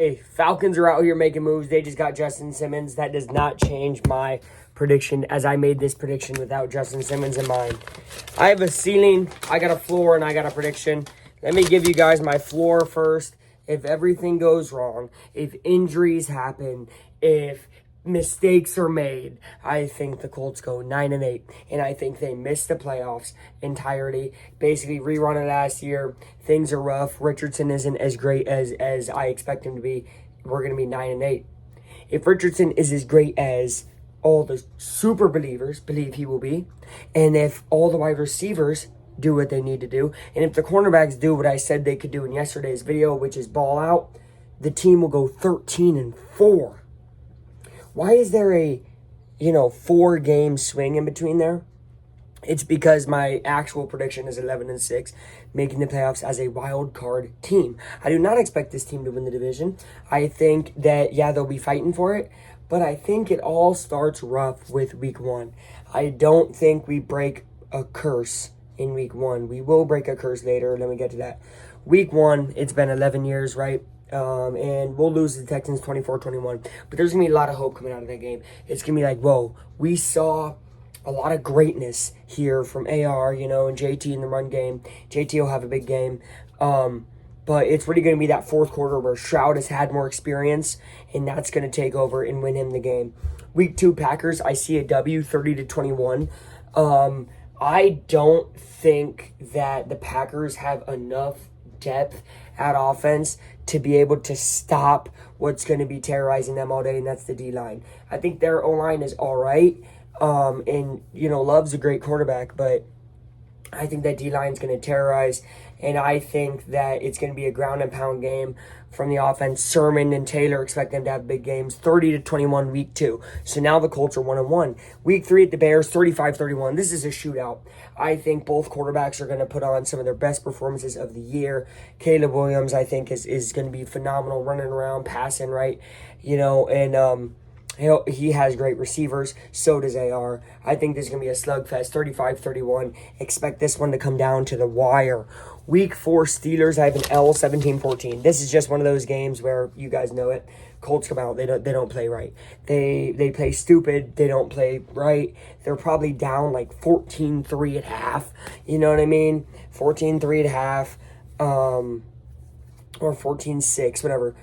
Hey, Falcons are out here making moves. They just got Justin Simmons. That does not change my prediction, as I made this prediction without Justin Simmons in mind. I have a ceiling, I got a floor, and I got a prediction. Let me give you guys my floor first. If everything goes wrong, if injuries happen, if mistakes are made, I think the Colts go 9-8, and I think they miss the playoffs entirely. Basically, rerun it last year. Things are rough. Richardson isn't as great as I expect him to be. We're going to be 9-8. If Richardson is as great as all the super believers believe he will be, and if all the wide receivers do what they need to do, and if the cornerbacks do what I said they could do in yesterday's video, which is ball out, the team will go 13-4. Why is there a 4-game swing in between there? It's because my actual prediction is 11-6, making the playoffs as a wild card team. I do not expect this team to win the division. I think that, they'll be fighting for it, but I think it all starts rough with week 1. I don't think we break a curse in week 1. We will break a curse later. Let me get to that. Week 1, it's been 11 years, right? And we'll lose the Texans 24-21. But there's going to be a lot of hope coming out of that game. It's going to be like, whoa, we saw a lot of greatness here from AR, and JT in the run game. JT will have a big game. But it's really going to be that fourth quarter where Stroud has had more experience, and that's going to take over and win him the game. Week 2 Packers, I see a W, 30-21. I don't think that the Packers have enough depth at offense to be able to stop what's going to be terrorizing them all day, and that's the D-line. I think their O-line is all right, and, Love's a great quarterback, but I think that D-line is going to terrorize, and I think that it's going to be a ground and pound game from the offense. Sermon and Taylor expect them to have big games, 30-21 week 2. So now the Colts are 1-1. Week 3 at the Bears, 35-31. This is a shootout. I think both quarterbacks are going to put on some of their best performances of the year. Caleb Williams, I think, is going to be phenomenal, running around, passing, right? And he has great receivers. So does AR. I think this is going to be a slugfest, 35-31. Expect this one to come down to the wire. Week 4 Steelers, I have an L, 17-14. This is just one of those games where you guys know it. Colts come out, they don't play right. They play stupid, they don't play right. They're probably down like 14-3 at half. You know what I mean? 14-3 at half. Or 14-6, whatever.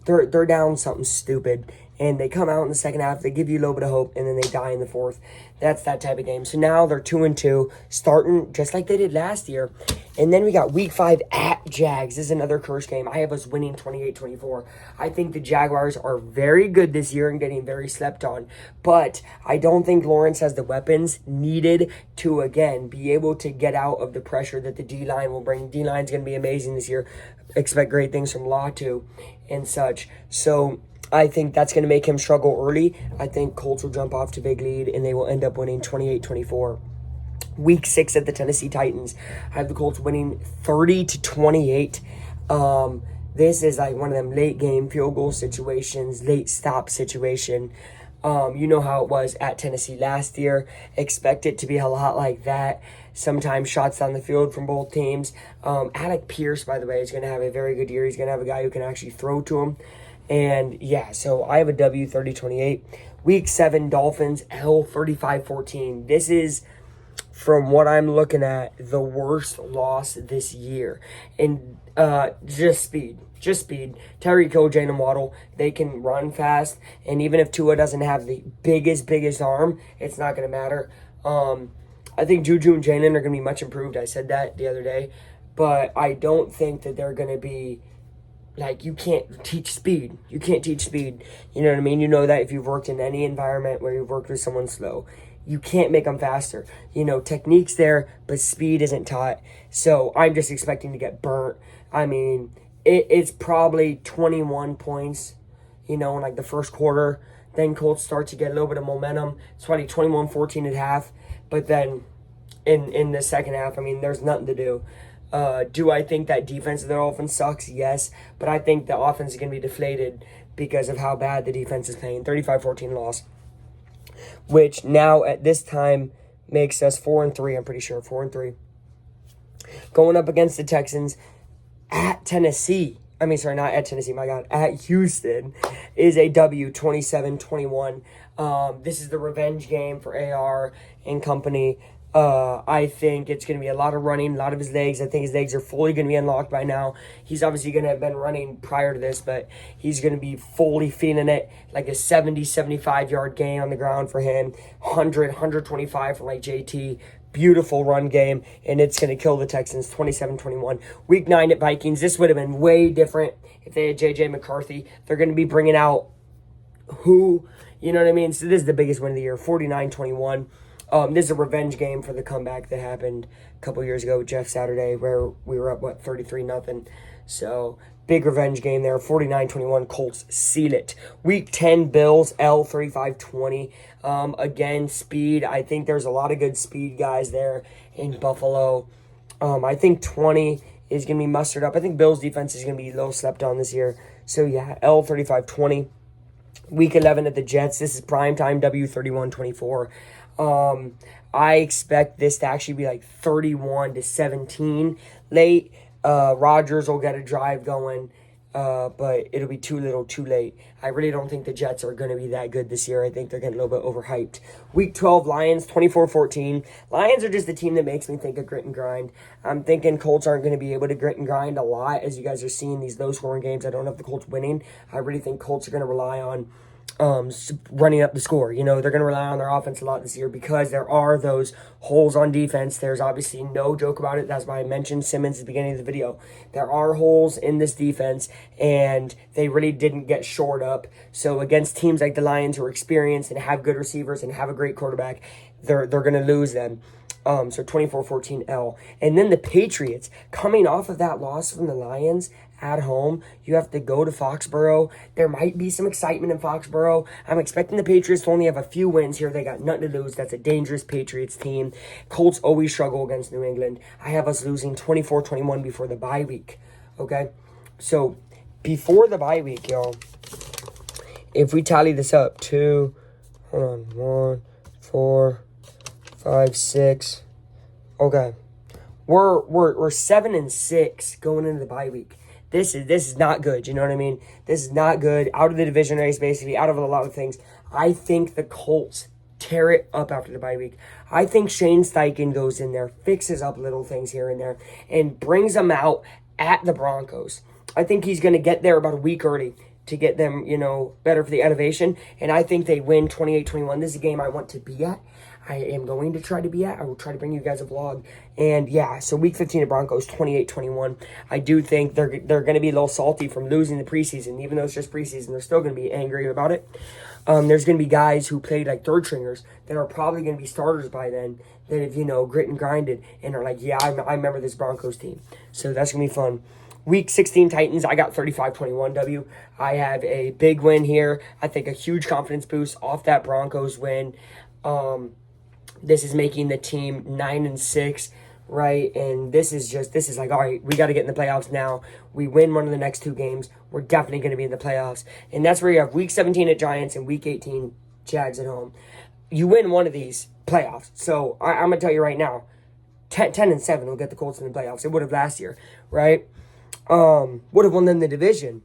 They're down something stupid. And they come out in the second half, they give you a little bit of hope, and then they die in the fourth. That's that type of game. So now they're 2-2, starting just like they did last year. And then we got week 5 at Jags. This is another curse game. I have us winning 28-24. I think the Jaguars are very good this year and getting very slept on. But I don't think Lawrence has the weapons needed to, again, be able to get out of the pressure that the D-line will bring. D-line's going to be amazing this year. Expect great things from Latu and such. So I think that's going to make him struggle early. I think Colts will jump off to big lead, and they will end up winning 28-24. Week 6 at the Tennessee Titans, I have the Colts winning 30-28. This is like one of them late game field goal situations, late stop situation. You know how it was at Tennessee last year. Expect it to be a lot like that. Sometimes shots down the field from both teams. Alec Pierce, by the way, is going to have a very good year. He's going to have a guy who can actually throw to him. And so I have a W, 30-28. Week 7 Dolphins, L, 35-14. This is, from what I'm looking at, the worst loss this year. And just speed. Tyreek Hill, Jalen Waddle, they can run fast. And even if Tua doesn't have the biggest arm, it's not going to matter. I think Juju and Jalen are going to be much improved. I said that the other day. But I don't think that they're going to be, like, you can't teach speed. You know what I mean? You know that if you've worked in any environment where you've worked with someone slow. You can't make them faster. Technique's there, but speed isn't taught. So I'm just expecting to get burnt. I mean, it's probably 21 points, in like the first quarter. Then Colts start to get a little bit of momentum. It's probably 21-14 at half. But then in the second half, I mean, there's nothing to do. Do I think that defense of their offense sucks? Yes. But I think the offense is going to be deflated because of how bad the defense is playing. 35-14 loss. Which now at this time makes us 4-3, I'm pretty sure. 4-3. Going up against the Texans at Tennessee. I mean, sorry, not at Tennessee, my God, at Houston is a W, 27-21. This is the revenge game for AR and company. I think it's going to be a lot of running, a lot of his legs. I think his legs are fully going to be unlocked by now. He's obviously going to have been running prior to this, but he's going to be fully feeling it, like a 70, 75-yard gain on the ground for him, 100, 125 for like JT. Beautiful run game, and it's going to kill the Texans 27-21. Week 9 at Vikings. This would have been way different if they had J.J. McCarthy. They're going to be bringing out who, you know what I mean? So this is the biggest win of the year, 49-21. This is a revenge game for the comeback that happened a couple years ago with Jeff Saturday where we were up, 33-0. So big revenge game there, 49-21. Colts seal it. Week 10, Bills, L, 35-20. Again, speed. I think there's a lot of good speed guys there in Buffalo. I think 20 is going to be mustered up. I think Bills' defense is going to be a little slept on this year. So, yeah, L, 35-20. Week 11 at the Jets. This is primetime, W, 31-24. I expect this to actually be like 31-17 late. Rodgers will get a drive going, but it'll be too little, too late. I really don't think the Jets are going to be that good this year. I think they're getting a little bit overhyped. Week 12, Lions, 24-14. Lions are just the team that makes me think of grit and grind. I'm thinking Colts aren't going to be able to grit and grind a lot, as you guys are seeing these low-scoring games. I don't have the Colts winning. I really think Colts are going to rely on running up the score. You know, they're going to rely on their offense a lot this year because there are those holes on defense. There's obviously no joke about it. That's why I mentioned Simmons at the beginning of the video. There are holes in this defense, and they really didn't get shored up. So against teams like the Lions who are experienced and have good receivers and have a great quarterback, they're going to lose them. So 24-14 L. And then the Patriots, coming off of that loss from the Lions at home, you have to go to Foxborough. There might be some excitement in Foxborough. I'm expecting the Patriots to only have a few wins here. They got nothing to lose. That's a dangerous Patriots team. Colts always struggle against New England. I have us losing 24-21 before the bye week. Okay? So, before the bye week, y'all, if we tally this up, 1, 4, 5, 6. Okay. We're 7-6 going into the bye week. This is not good. You know what I mean? This is not good. Out of the division race, basically, out of a lot of things. I think the Colts tear it up after the bye week. I think Shane Steichen goes in there, fixes up little things here and there, and brings them out at the Broncos. I think he's going to get there about a week early to get them, you know, better for the elevation. And I think they win 28-21. This is a game I want to be at. I am going to try to be at. I will try to bring you guys a vlog. And yeah, so week 15 of Broncos, 28-21. I do think they're going to be a little salty from losing the preseason. Even though it's just preseason, they're still going to be angry about it. There's going to be guys who played like third stringers that are probably going to be starters by then that have, you know, grit and grinded and are like, yeah, I remember this Broncos team. So that's going to be fun. Week 16 Titans, I got 35-21 W. I have a big win here. I think a huge confidence boost off that Broncos win. This is making the team 9-6, right? And this is like, all right, we got to get in the playoffs now. We win one of the next two games, we're definitely going to be in the playoffs. And that's where you have week 17 at Giants and week 18 Jags at home. You win one of these playoffs. So I'm going to tell you right now, 10-7 will get the Colts in the playoffs. It would have last year, right? Would have won them the division.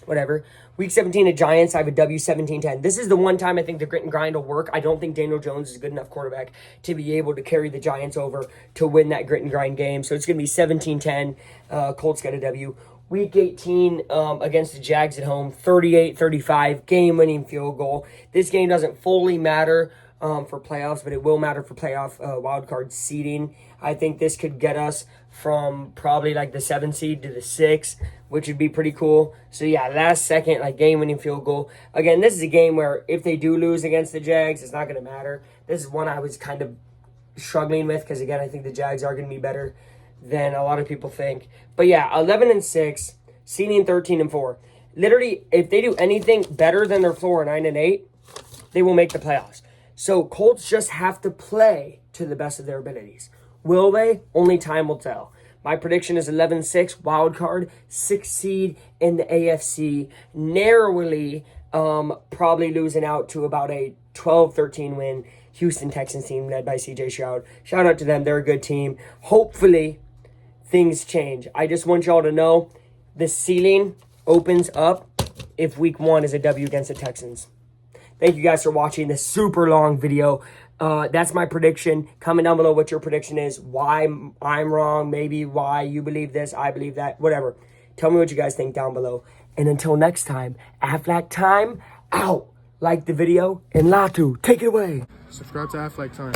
Whatever. Week 17 at Giants, I have a W, 17-10. This is the one time I think the grit and grind will work. I don't think Daniel Jones is a good enough quarterback to be able to carry the Giants over to win that grit and grind game. So it's going to be 17-10. Colts got a W. Week 18 against the Jags at home, 38-35, game-winning field goal. This game doesn't fully matter for playoffs, but it will matter for playoff wildcard seeding. I think this could get us from probably like the 7 seed to the 6, which would be pretty cool. So yeah, last second, like game-winning field goal. Again, this is a game where if they do lose against the Jags, it's not going to matter. This is one I was kind of struggling with because, again, I think the Jags are going to be better than a lot of people think. But yeah, 11-6, seeding 13-4. Literally, if they do anything better than their floor, 9-8, they will make the playoffs. So Colts just have to play to the best of their abilities. Will they? Only time will tell. My prediction is 11-6, wild card, 6 seed in the AFC, narrowly probably losing out to about a 12-13 win Houston Texans team led by CJ Stroud. Shout out to them. They're a good team. Hopefully, things change. I just want y'all to know the ceiling opens up if week 1 is a W against the Texans. Thank you guys for watching this super long video. That's my prediction. Comment down below what your prediction is, why I'm wrong, maybe why you believe this, I believe that, whatever. Tell me what you guys think down below. And until next time, Aflac time out. Like the video, and Latu, take it away. Subscribe to Aflac Time.